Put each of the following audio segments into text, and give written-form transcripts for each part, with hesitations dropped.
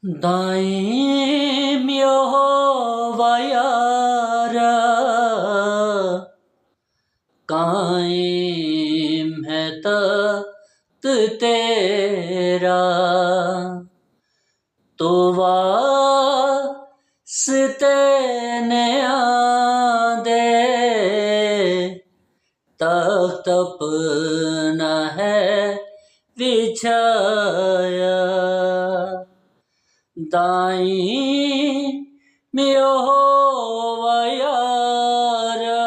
दाईं यहोवा यारा, कायम है तख्त तेरा। तो वास्ते नया दे, तख्त अपना है बिछाया। दाईं यहोवा यारा,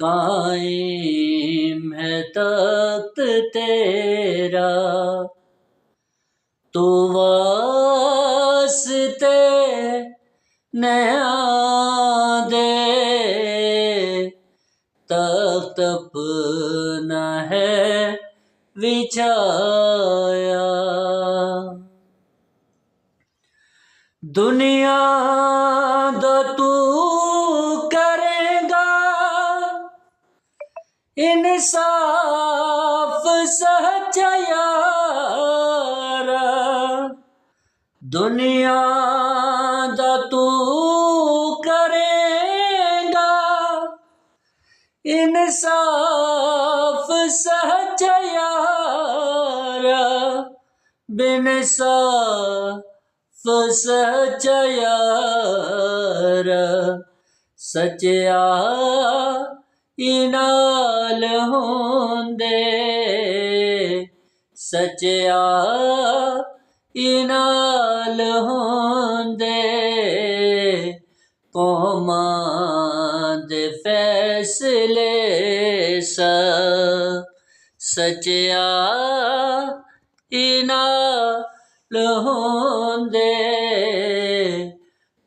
कायम है तख्त तेरा। तो वास्ते नया दे, तख्त अपना है बिछाया। दुनिया दा तू करेगा इंसाफ सच्चा यारा। दुनिया दा तू करेगा इंसाफ सच्चा यारा। बेइंसाफ सच्चा यारा, सच्चाई नाल होंदे, सच्चाई नाल होंदे। कौमां दे फैसले सच्चाई नाल होंदे।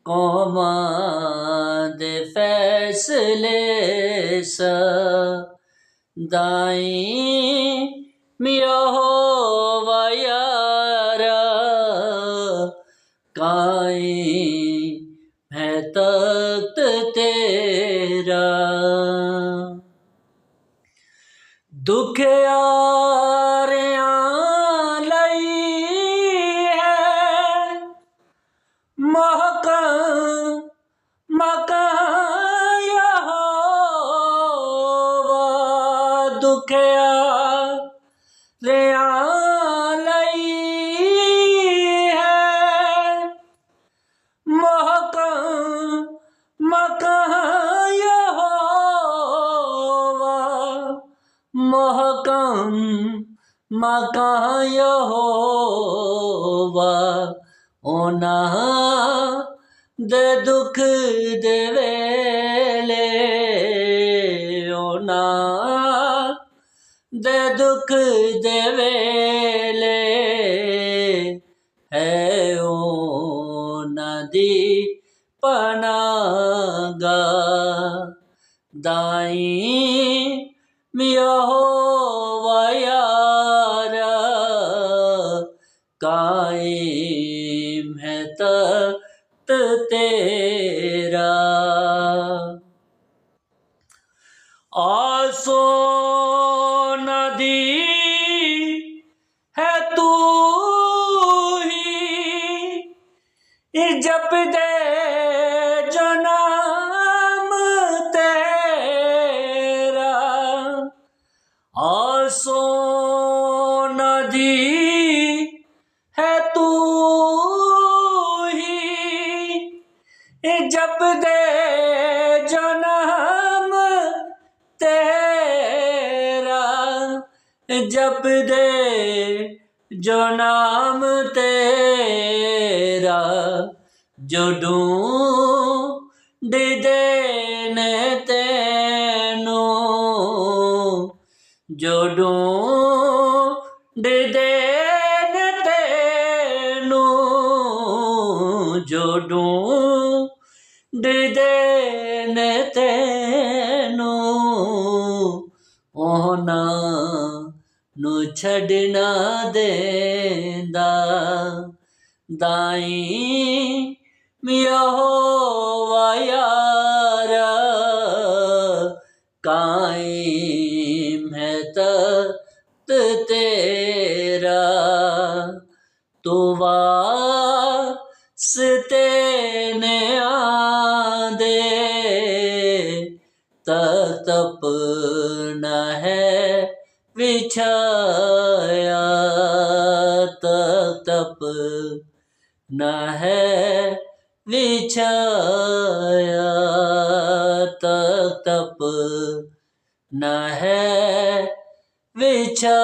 कौमां दे फैसले दाईं यहोवा यारा, कायम है तख्त तेरा। दुखियारियां लई है मकान यहोवा। दुखियारियां लई है मकान यहोवा। महकम मकान यहोवा। उन्हां दे दुख दे वेले, उन्हां दे दुख दे वेले, है उन्हां दी पनाहगाह। दाईं यहोवा यारा, कायम है तख्त तेरा। आसो नदी है तू ही, जप दे जो नाम तेरा। आसो नदी है तू ही, जप दे जो नाम तेरा। जप दे जो नाम तेरा। जो ढूंढदे ने तैनू, जो ढूंढदे ने तैनू, जो ढूंढदे ने तैनू। उन्हां नू छड्डना देंदा। दाईं यहोवा यारा, कायम है तख्त तेरा। तो वास्ते ने आंदे तख्त अपना है बिछाया, तख्त अपना है बिछाया, तख्त अपना है बिछाया।